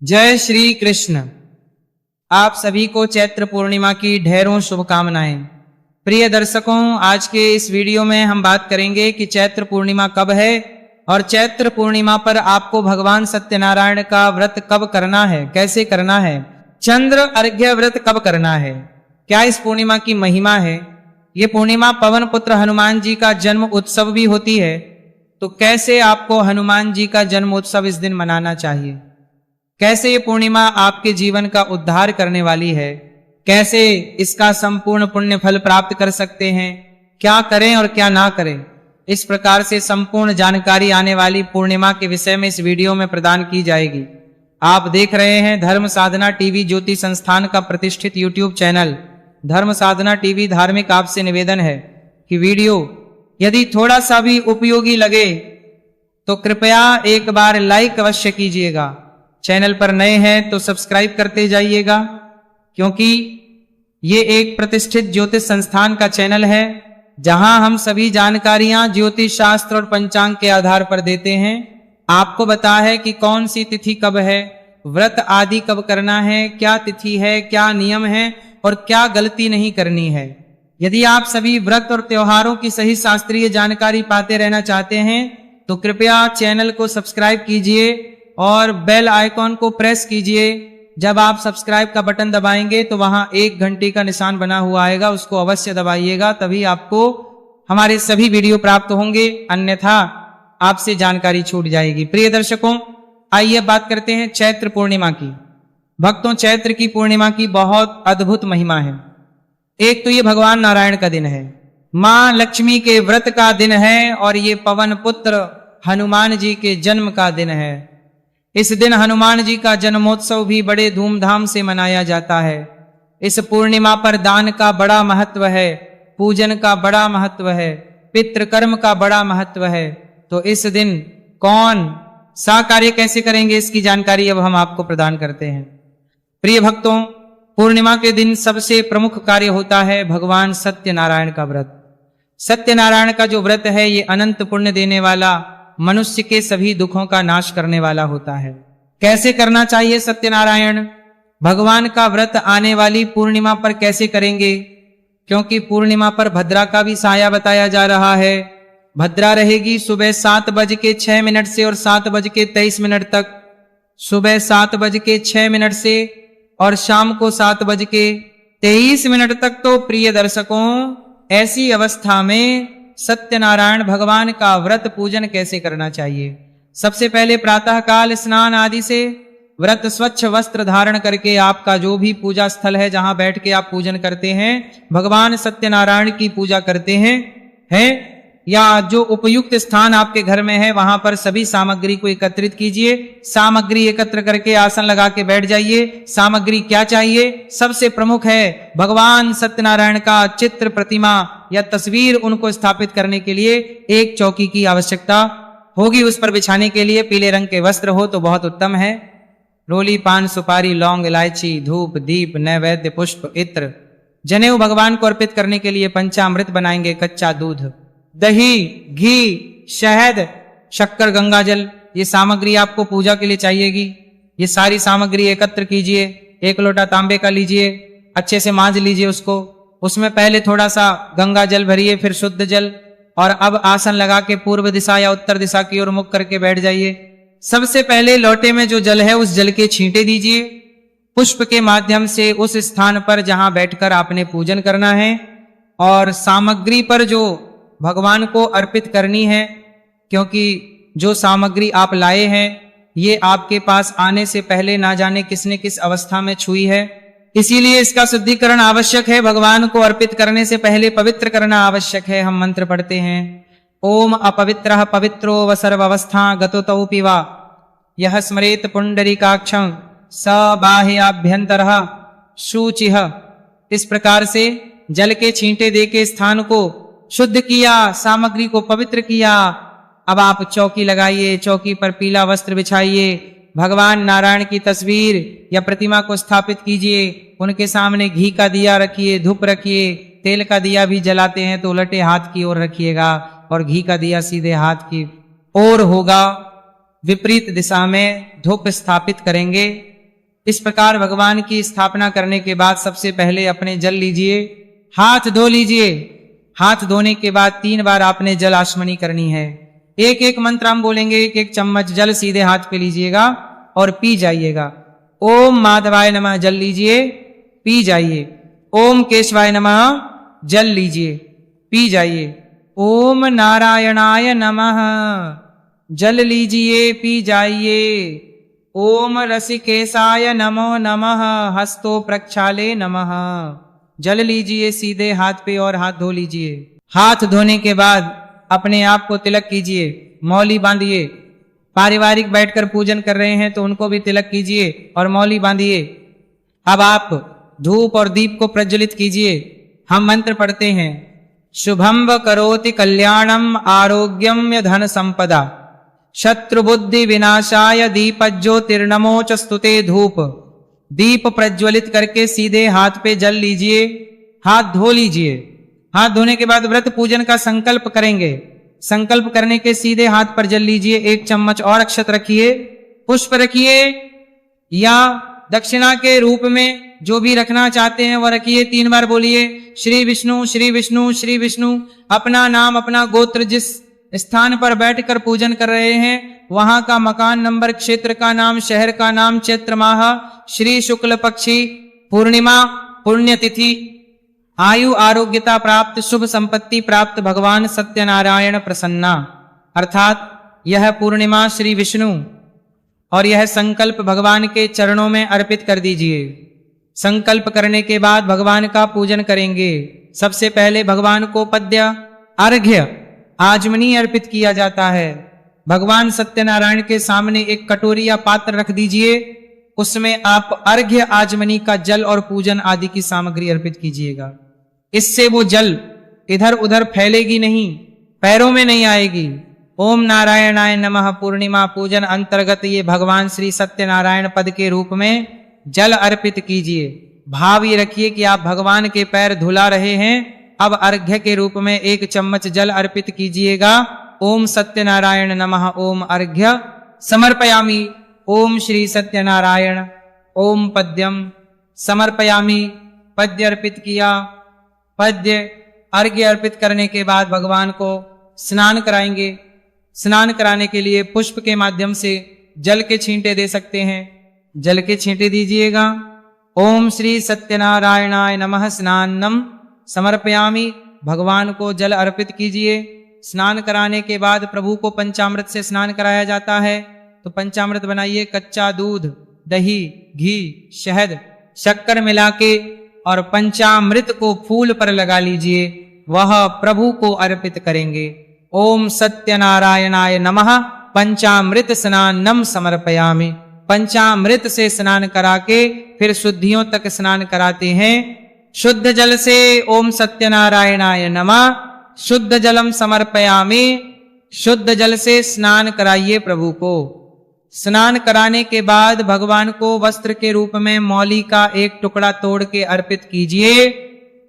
जय श्री कृष्ण। आप सभी को चैत्र पूर्णिमा की ढेरों शुभकामनाएं। प्रिय दर्शकों, आज के इस वीडियो में हम बात करेंगे कि चैत्र पूर्णिमा कब है और चैत्र पूर्णिमा पर आपको भगवान सत्यनारायण का व्रत कब करना है, कैसे करना है, चंद्र अर्घ्य व्रत कब करना है, क्या इस पूर्णिमा की महिमा है। ये पूर्णिमा पवन पुत्र हनुमान जी का जन्म उत्सव भी होती है, तो कैसे आपको हनुमान जी का जन्म उत्सव इस दिन मनाना चाहिए, कैसे ये पूर्णिमा आपके जीवन का उद्धार करने वाली है, कैसे इसका संपूर्ण पुण्य फल प्राप्त कर सकते हैं, क्या करें और क्या ना करें, इस प्रकार से संपूर्ण जानकारी आने वाली पूर्णिमा के विषय में इस वीडियो में प्रदान की जाएगी। आप देख रहे हैं धर्म साधना टीवी ज्योति संस्थान का प्रतिष्ठित यूट्यूब चैनल धर्म साधना टीवी। धार्मिक आपसे निवेदन है कि वीडियो यदि थोड़ा सा भी उपयोगी लगे तो कृपया एक बार लाइक अवश्य कीजिएगा। चैनल पर नए हैं तो सब्सक्राइब करते जाइएगा, क्योंकि ये एक प्रतिष्ठित ज्योतिष संस्थान का चैनल है जहां हम सभी जानकारियां ज्योतिष शास्त्र और पंचांग के आधार पर देते हैं। आपको बता है कि कौन सी तिथि कब है, व्रत आदि कब करना है, क्या तिथि है, क्या नियम है और क्या गलती नहीं करनी है। यदि आप सभी व्रत और त्योहारों की सही शास्त्रीय जानकारी पाते रहना चाहते हैं तो कृपया चैनल को सब्सक्राइब कीजिए और बेल आइकॉन को प्रेस कीजिए। जब आप सब्सक्राइब का बटन दबाएंगे तो वहां एक घंटी का निशान बना हुआ आएगा, उसको अवश्य दबाइएगा, तभी आपको हमारे सभी वीडियो प्राप्त होंगे, अन्यथा आपसे जानकारी छूट जाएगी। प्रिय दर्शकों, आइए बात करते हैं चैत्र पूर्णिमा की। भक्तों, चैत्र की पूर्णिमा की बहुत अद्भुत महिमा है। एक तो ये भगवान नारायण का दिन है, मां लक्ष्मी के व्रत का दिन है और ये पवन पुत्र हनुमान जी के जन्म का दिन है। इस दिन हनुमान जी का जन्मोत्सव भी बड़े धूमधाम से मनाया जाता है। इस पूर्णिमा पर दान का बड़ा महत्व है, पूजन का बड़ा महत्व है, पितृकर्म का बड़ा महत्व है। तो इस दिन कौन सा कार्य कैसे करेंगे, इसकी जानकारी अब हम आपको प्रदान करते हैं। प्रिय भक्तों, पूर्णिमा के दिन सबसे प्रमुख कार्य होता है भगवान सत्यनारायण का व्रत। सत्यनारायण का जो व्रत है ये अनंत पुण्य देने वाला, मनुष्य के सभी दुखों का नाश करने वाला होता है। कैसे करना चाहिए सत्यनारायण भगवान का व्रत आने वाली पूर्णिमा पर कैसे करेंगे, क्योंकि पूर्णिमा पर भद्रा का भी साया बताया जा रहा है। भद्रा रहेगी सुबह 7:06 से और 7:23 तक, सुबह 7:06 से और शाम को 7:23 तक। तो प्रिय दर्शकों, ऐसी अवस्था में सत्यनारायण भगवान का व्रत पूजन कैसे करना चाहिए। सबसे पहले प्रातः काल स्नान आदि से व्रत स्वच्छ वस्त्र धारण करके आपका जो भी पूजा स्थल है जहां बैठ के आप पूजन करते हैं, भगवान सत्यनारायण की पूजा करते हैं या जो उपयुक्त स्थान आपके घर में है वहां पर सभी सामग्री को एकत्रित कीजिए। सामग्री एकत्र करके आसन लगा के बैठ जाइए। सामग्री क्या चाहिए, सबसे प्रमुख है भगवान सत्यनारायण का चित्र, प्रतिमा या तस्वीर। उनको स्थापित करने के लिए एक चौकी की आवश्यकता होगी। उस पर बिछाने के लिए पीले रंग के वस्त्र हो तो बहुत उत्तम है। रोली, पान, सुपारी, लौंग, इलायची, धूप, दीप, नैवेद्य, पुष्प, इत्र, जनेऊ भगवान को अर्पित करने के लिए पंचामृत बनाएंगे, कच्चा दूध, दही, घी, शहद, शक्कर, गंगाजल, ये सामग्री आपको पूजा के लिए चाहिएगी। ये सारी सामग्री एकत्र कीजिए। एक लोटा तांबे का लीजिए, अच्छे से मांज लीजिए उसको। उसमें पहले थोड़ा सा गंगा जल भरिए, फिर शुद्ध जल, और अब आसन लगा के पूर्व दिशा या उत्तर दिशा की ओर मुख करके बैठ जाइए। सबसे पहले लोटे में जो जल है उस जल के छींटे दीजिए। पुष्प के माध्यम से उस स्थान पर जहां बैठकर आपने पूजन करना है और सामग्री पर जो भगवान को अर्पित करनी है, क्योंकि जो सामग्री आप लाए हैं ये आपके पास आने से पहले ना जाने किसने किस अवस्था में छुई है, इसीलिए इसका शुद्धिकरण आवश्यक है। भगवान को अर्पित करने से पहले पवित्र करना आवश्यक है। हम मंत्र पढ़ते हैं, ओम अपवित्रः पवित्रो व सर्वावस्था गतो पिवा यह स्मरेत पुंडरीकाक्षं स बाह्याभ्यंतरः शुचिः। इस प्रकार से जल के छींटे दे के स्थान को शुद्ध किया, सामग्री को पवित्र किया। अब आप चौकी लगाइए, चौकी पर पीला वस्त्र बिछाइए, भगवान नारायण की तस्वीर या प्रतिमा को स्थापित कीजिए। उनके सामने घी का दिया रखिए, धूप रखिए। तेल का दिया भी जलाते हैं तो उलटे हाथ की ओर रखिएगा और घी का दिया सीधे हाथ की ओर होगा। विपरीत दिशा में धूप स्थापित करेंगे इस प्रकार भगवान की स्थापना करने के बाद सबसे पहले अपने जल लीजिए, हाथ धो लीजिए। हाथ धोने के बाद 3 बार आपने जल आचमनी करनी है। एक एक मंत्र हम बोलेंगे, एक एक चम्मच जल सीधे हाथ पे लीजिएगा और पी जाइएगा। ओम माधवाय नमः जल लीजिए, पी जाइए। ओम केशवाय नमः जल लीजिए, पी जाइए। ओम नारायणाय नमः जल लीजिए, पी जाइए। ओम रसिकेशाय नमो नमः हस्तो प्रक्षाले नमः जल लीजिए सीधे हाथ पे और हाथ धो लीजिए। हाथ धोने के बाद अपने आप को तिलक कीजिए, मौली बांधिए। पारिवारिक बैठकर पूजन कर रहे हैं तो उनको भी तिलक कीजिए और मौली बांधिए। अब आप धूप और दीप को प्रज्वलित कीजिए। हम मंत्र पढ़ते हैं, शुभम व करोति कल्याणम आरोग्यम धन संपदा शत्रु बुद्धि विनाशाय दीपज्योतिर्नमोच स्तुते धूप। दीप प्रज्वलित करके सीधे हाथ पे जल लीजिए, हाथ धो लीजिए। हाथ धोने के बाद व्रत पूजन का संकल्प करेंगे। संकल्प करने के सीधे हाथ पर जल लीजिए। 1 चम्मच और अक्षत रखिए, पुष्प रखिए या दक्षिणा के रूप में जो भी रखना चाहते हैं वह रखिए। 3 बार बोलिए श्री विष्णु श्री विष्णु श्री विष्णु। अपना नाम, अपना गोत्र, जिस स्थान पर बैठकर पूजन कर रहे हैं वहां का मकान नंबर, क्षेत्र का नाम, शहर का नाम, चैत्र माह, श्री शुक्ल पक्षी, पूर्णिमा, पुण्यतिथि, आयु आरोग्यता प्राप्त, शुभ संपत्ति प्राप्त, भगवान सत्यनारायण प्रसन्ना। अर्थात यह पूर्णिमा श्री विष्णु और यह संकल्प भगवान के चरणों में अर्पित कर दीजिए। संकल्प करने के बाद भगवान का पूजन करेंगे। सबसे पहले भगवान को पद्य, अर्घ्य, आजमनी अर्पित किया जाता है। भगवान सत्यनारायण के सामने एक कटोरी या पात्र रख दीजिए, उसमें आप अर्घ्य, आजमनी का जल और पूजन आदि की सामग्री अर्पित कीजिएगा। इससे वो जल इधर उधर फैलेगी नहीं, पैरों में नहीं आएगी। ओम नारायणाय नमः पूर्णिमा पूजन अंतर्गत ये भगवान श्री सत्यनारायण पद के रूप में जल अर्पित कीजिए। भाव ये रखिए कि आप भगवान के पैर धुला रहे हैं। अब अर्घ्य के रूप में 1 चम्मच जल अर्पित कीजिएगा। ओम सत्यनारायण नमः ओम अर्घ्य समर्पयामि। ओम श्री सत्यनारायण ओम पद्यम समर्पयामि। पद्य अर्पित किया। पद्य अर्घ्य अर्पित करने के बाद भगवान को स्नान कराएंगे। स्नान कराने के लिए पुष्प के माध्यम से जल के छींटे दे सकते हैं, जल के छींटे दीजिएगा। ओम श्री सत्यनारायणाय नमः स्नानम समर्पयामि। भगवान को जल अर्पित कीजिए। स्नान कराने के बाद प्रभु को पंचामृत से स्नान कराया जाता है, तो पंचामृत बनाइए। कच्चा दूध, दही, घी, शहद, शक्कर मिला के और पंचामृत को फूल पर लगा लीजिए, वह प्रभु को अर्पित करेंगे। ओम सत्यनारायणाय नमः पंचामृत स्नानम समर्पयामि। पंचामृत से स्नान करा के फिर शुद्धियों तक स्नान कराते हैं। शुद्ध जल से ओम सत्यनारायणाय नमः शुद्ध जलम समर्पयामि। शुद्ध जल से स्नान कराइए प्रभु को। स्नान कराने के बाद भगवान को वस्त्र के रूप में मौली का एक टुकड़ा तोड़ के अर्पित कीजिए।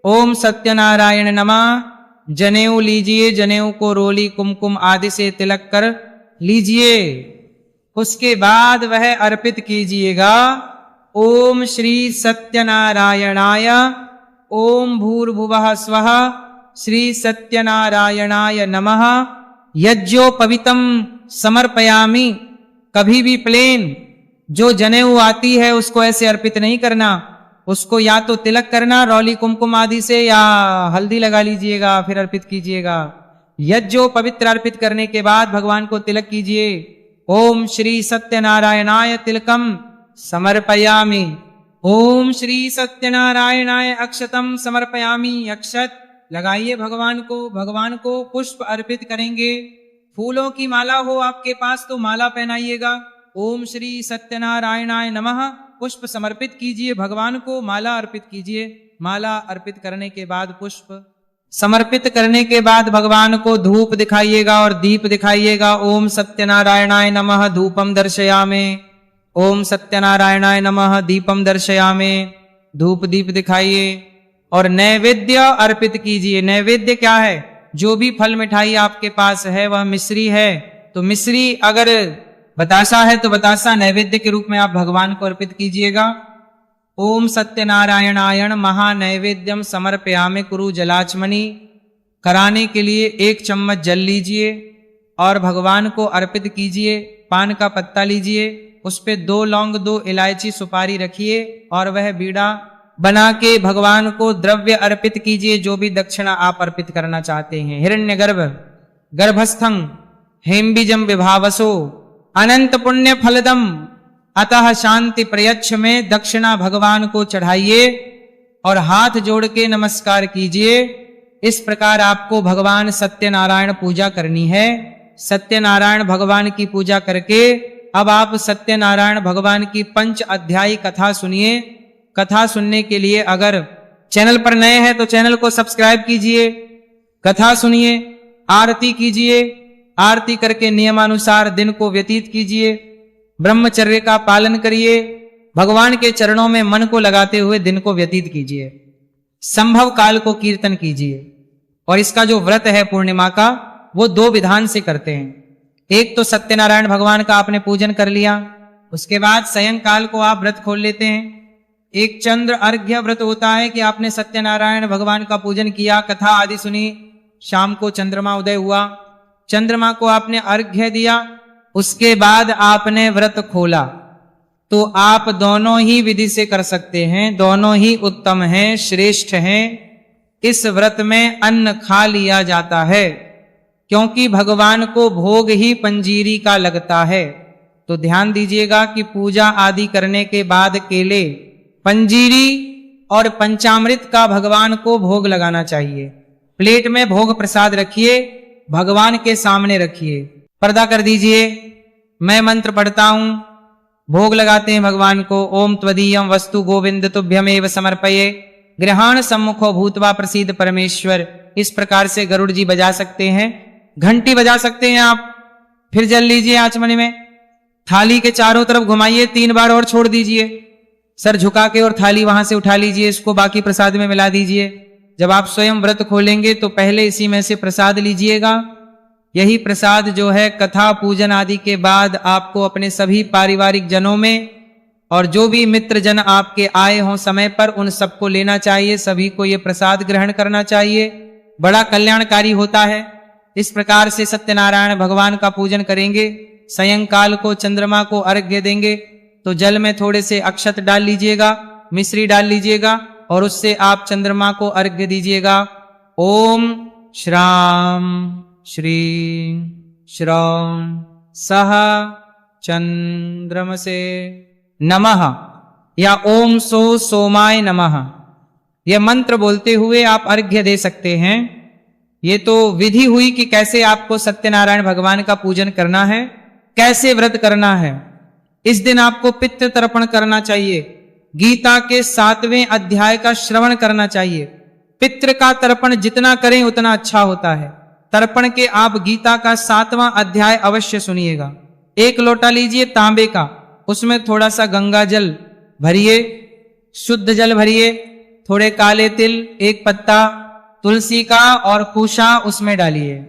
ओम सत्यनारायण नमः। जनेऊ लीजिए, जनेऊ को रोली, कुमकुम आदि से तिलक कर लीजिए। उसके बाद वह अर्पित कीजिएगा। ओम श्री सत्यनारायणाय ओम भूर्भुवः स्वः श्री सत्यनारायणाय नमः यज्ञोपवीतम समर्पयामि। कभी भी प्लेन जो जनेऊ आती है उसको ऐसे अर्पित नहीं करना, उसको या तो तिलक करना रौली कुमकुम आदि से या हल्दी लगा लीजिएगा फिर अर्पित कीजिएगा। यज्ञो पवित्र अर्पित करने के बाद भगवान को तिलक कीजिए। ओम श्री सत्यनारायणाय तिलकम समर्पयामि। ओम श्री सत्यनारायणाय अक्षतम समर्पयामि। अक्षत लगाइए भगवान को। भगवान को पुष्प अर्पित करेंगे। फूलों की माला हो आपके पास तो माला पहनाइएगा। ओम श्री सत्यनारायणाय नमः पुष्प समर्पित कीजिए भगवान को, माला अर्पित कीजिए। माला अर्पित करने के बाद पुष्प समर्पित करने के बाद भगवान को धूप दिखाइएगा और दीप दिखाइएगा। ओम सत्यनारायणाय नमः धूपम दर्शयामि। ओम सत्यनारायणाय नमः दीपम दर्शयामि। धूप दीप दिखाइए और नैवेद्य अर्पित कीजिए। नैवेद्य क्या है? जो भी फल मिठाई आपके पास है वह मिश्री है, तो मिश्री अगर बतासा है तो बतासा नैवेद्य के रूप में आप भगवान को अर्पित कीजिएगा। ओम सत्यनारायणायण महानैवेद्यम समर्पयामि कुरु जलाचमनी। कराने के लिए 1 चम्मच जल लीजिए और भगवान को अर्पित कीजिए। पान का पत्ता लीजिए, उस पे 2 लौंग 2 इलायची सुपारी रखिए और वह बीड़ा बना के भगवान को द्रव्य अर्पित कीजिए, जो भी दक्षिणा आप अर्पित करना चाहते हैं। हिरण्यगर्भ गर्भस्थं हेम्बिजम विभावसो अनंत पुण्य फलदम अतः शांति प्रयच्छ में दक्षिणा भगवान को चढ़ाइए और हाथ जोड़ के नमस्कार कीजिए। इस प्रकार आपको भगवान सत्यनारायण पूजा करनी है। सत्यनारायण भगवान की पूजा करके अब आप सत्यनारायण भगवान की 5 अध्यायी कथा सुनिए। कथा सुनने के लिए अगर चैनल पर नए हैं तो चैनल को सब्सक्राइब कीजिए, कथा सुनिए, आरती कीजिए, आरती करके नियमानुसार दिन को व्यतीत कीजिए, ब्रह्मचर्य का पालन करिए, भगवान के चरणों में मन को लगाते हुए दिन को व्यतीत कीजिए, संभव काल को कीर्तन कीजिए। और इसका जो व्रत है पूर्णिमा का, वो 2 विधान से करते हैं। एक तो सत्यनारायण भगवान का आपने पूजन कर लिया, उसके बाद सायंकाल को आप व्रत खोल लेते हैं। एक चंद्र अर्घ्य व्रत होता है कि आपने सत्यनारायण भगवान का पूजन किया, कथा आदि सुनी, शाम को चंद्रमा उदय हुआ, चंद्रमा को आपने अर्घ्य दिया, उसके बाद आपने व्रत खोला। तो आप दोनों ही विधि से कर सकते हैं, दोनों ही उत्तम हैं, श्रेष्ठ हैं। इस व्रत में अन्न खा लिया जाता है क्योंकि भगवान को भोग ही पंजीरी का लगता है। तो ध्यान दीजिएगा कि पूजा आदि करने के बाद केले, पंजीरी और पंचामृत का भगवान को भोग लगाना चाहिए। प्लेट में भोग प्रसाद रखिए, भगवान के सामने रखिए, पर्दा कर दीजिए। मैं मंत्र पढ़ता हूं, भोग लगाते हैं भगवान को। ओम त्वदीयम वस्तु गोविंद तुभ्यमेव समर्पये गृहाण सम्मुखो भूतवा प्रसीद परमेश्वर। इस प्रकार से गरुड़ जी बजा सकते हैं, घंटी बजा सकते हैं आप। फिर जल लीजिए आचमनी में, थाली के चारों तरफ घुमाइए, 3 बार और छोड़ दीजिए, सर झुका के और थाली वहां से उठा लीजिए, इसको बाकी प्रसाद में मिला दीजिए। जब आप स्वयं व्रत खोलेंगे तो पहले इसी में से प्रसाद लीजिएगा। यही प्रसाद जो है कथा पूजन आदि के बाद आपको अपने सभी पारिवारिक जनों में और जो भी मित्र जन आपके आए हों समय पर, उन सबको लेना चाहिए। सभी को ये प्रसाद ग्रहण करना चाहिए, बड़ा कल्याणकारी होता है। इस प्रकार से सत्यनारायण भगवान का पूजन करेंगे। सायंकाल को चंद्रमा को अर्घ्य देंगे तो जल में थोड़े से अक्षत डाल लीजिएगा, मिश्री डाल लीजिएगा और उससे आप चंद्रमा को अर्घ्य दीजिएगा। ओम श्राम श्रीं श्रौं सह चंद्रमसे नमः या ओम सो सोमाय नमः, यह मंत्र बोलते हुए आप अर्घ्य दे सकते हैं। ये तो विधि हुई कि कैसे आपको सत्यनारायण भगवान का पूजन करना है, कैसे व्रत करना है। इस दिन आपको पितृ तर्पण करना चाहिए, गीता के 7वें अध्याय का श्रवण करना चाहिए। पितृ का तर्पण जितना करें उतना अच्छा होता है। तर्पण के आप गीता का 7वां अध्याय अवश्य सुनिएगा। 1 लोटा लीजिए तांबे का, उसमें थोड़ा सा गंगा जल भरिए, शुद्ध जल भरिए, थोड़े काले तिल, 1 पत्ता तुलसी का और कुशा उसमें डालिए।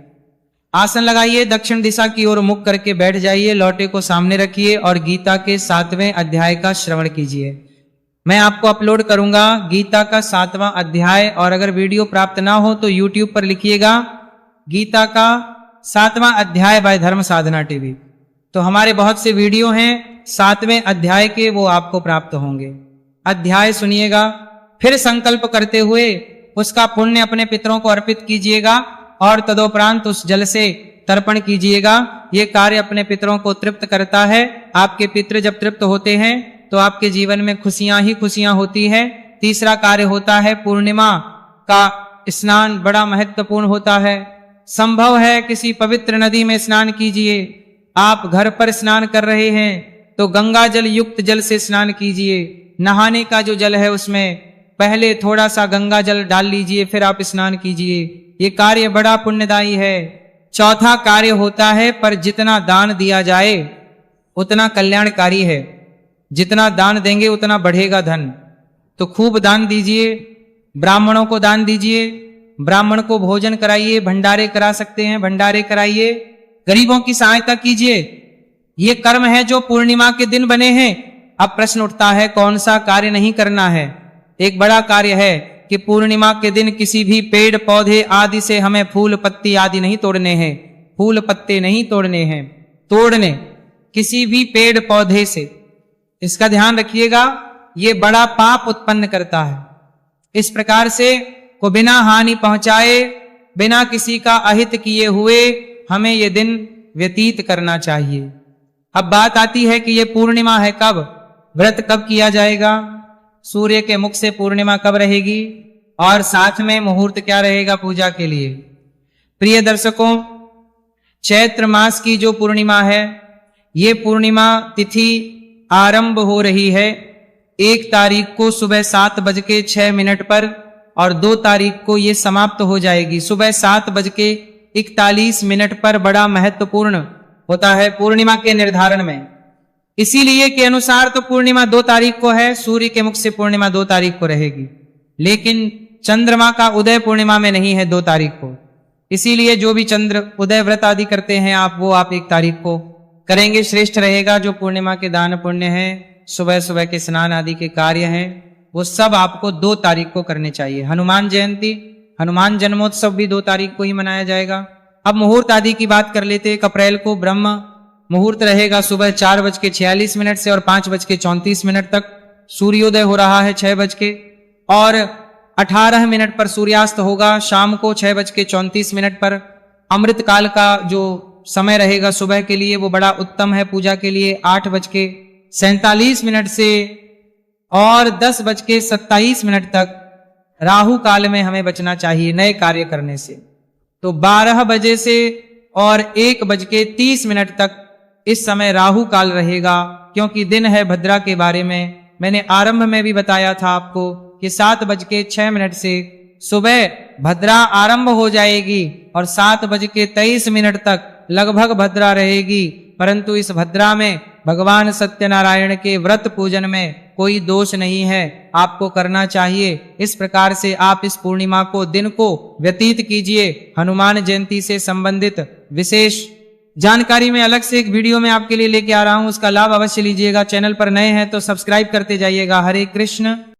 आसन लगाइए, दक्षिण दिशा की ओर मुख करके बैठ जाइए, लोटे को सामने रखिए और गीता के 7वें अध्याय का श्रवण कीजिए। मैं आपको अपलोड करूंगा गीता का 7वां अध्याय, और अगर वीडियो प्राप्त ना हो तो YouTube पर लिखिएगा गीता का 7वां अध्याय बाय धर्म साधना टीवी। तो हमारे बहुत से वीडियो हैं 7वें अध्याय के, वो आपको प्राप्त होंगे। अध्याय सुनिएगा, फिर संकल्प करते हुए उसका पुण्य अपने पितरों को अर्पित कीजिएगा और तदोपरांत उस जल से तर्पण कीजिएगा। ये कार्य अपने पितरों को तृप्त करता है। आपके पितृ जब तृप्त होते हैं तो आपके जीवन में खुशियां ही खुशियां होती है। तीसरा कार्य होता है पूर्णिमा का स्नान, बड़ा महत्वपूर्ण होता है। संभव है किसी पवित्र नदी में स्नान कीजिए। आप घर पर स्नान कर रहे हैं तो गंगा जल युक्त जल से स्नान कीजिए। नहाने का जो जल है उसमें पहले थोड़ा सा गंगा जल डाल लीजिए, फिर आप स्नान कीजिए। ये कार्य बड़ा पुण्यदायी है। चौथा कार्य होता है, पर जितना दान दिया जाए उतना कल्याणकारी है। जितना दान देंगे उतना बढ़ेगा धन। तो खूब दान दीजिए, ब्राह्मणों को दान दीजिए, ब्राह्मण को भोजन कराइए, भंडारे करा सकते हैं भंडारे कराइए, गरीबों की सहायता कीजिए। ये कर्म है जो पूर्णिमा के दिन बने हैं। अब प्रश्न उठता है कौन सा कार्य नहीं करना है। एक बड़ा कार्य है कि पूर्णिमा के दिन किसी भी पेड़ पौधे आदि से हमें फूल पत्ती आदि नहीं तोड़ने हैं। फूल पत्ते नहीं तोड़ने हैं, तोड़ने किसी भी पेड़ पौधे से, इसका ध्यान रखिएगा, ये बड़ा पाप उत्पन्न करता है। इस प्रकार से को बिना हानि पहुंचाए, बिना किसी का अहित किए हुए हमें ये दिन व्यतीत करना चाहिए। अब बात आती है कि ये पूर्णिमा है कब, व्रत कब किया जाएगा, सूर्य के मुख से पूर्णिमा कब रहेगी और साथ में मुहूर्त क्या रहेगा पूजा के लिए। प्रिय दर्शकों, चैत्र मास की जो पूर्णिमा है, ये पूर्णिमा तिथि आरंभ हो रही है 1 तारीख को सुबह 7:06 पर और 2 तारीख को ये समाप्त हो जाएगी सुबह 7:41 पर। बड़ा महत्वपूर्ण होता है पूर्णिमा के निर्धारण में। इसीलिए के अनुसार तो पूर्णिमा 2 तारीख को है, सूर्य के मुख से पूर्णिमा 2 तारीख को रहेगी, लेकिन चंद्रमा का उदय पूर्णिमा में नहीं है 2 तारीख को। इसीलिए जो भी चंद्र उदय व्रत आदि करते हैं आप, वो आप 1 तारीख को करेंगे, श्रेष्ठ रहेगा। जो पूर्णिमा के दान पुण्य है, सुबह सुबह के स्नान आदि के कार्य हैं, वो सब आपको 2 तारीख को करने चाहिए। हनुमान जयंती, हनुमान जन्मोत्सव भी 2 तारीख को ही मनाया जाएगा। अब मुहूर्त आदि की बात कर लेते। 1 अप्रैल को ब्रह्म मुहूर्त रहेगा सुबह 4:46 से और 5:34 तक। सूर्योदय हो रहा है 6:18 पर सूर्यास्त होगा शाम को 6:34 पर। अमृत काल का जो समय रहेगा सुबह के लिए वो बड़ा उत्तम है पूजा के लिए, 8:47 से और 10:27 तक राहु काल में हमें बचना चाहिए नए कार्य करने से। तो 12 बजे से और 1:30 तक इस समय राहु काल रहेगा, क्योंकि दिन है भद्रा के बारे में मैंने आरंभ में भी बताया था आपको कि 7:06 से सुबह भद्रा आरंभ हो जाएगी और 7:23 तक लगभग भद्रा रहेगी। परंतु इस भद्रा में भगवान सत्यनारायण के व्रत पूजन में कोई दोष नहीं है, आपको करना चाहिए। इस प्रकार से आप इस पूर्णिमा को दिन को व्यतीत कीजिए। हनुमान जयंती से संबंधित विशेष जानकारी में अलग से एक वीडियो में आपके लिए लेके आ रहा हूं, उसका लाभ अवश्य लीजिएगा। चैनल पर नए हैं तो सब्सक्राइब करते जाइएगा। हरे कृष्ण।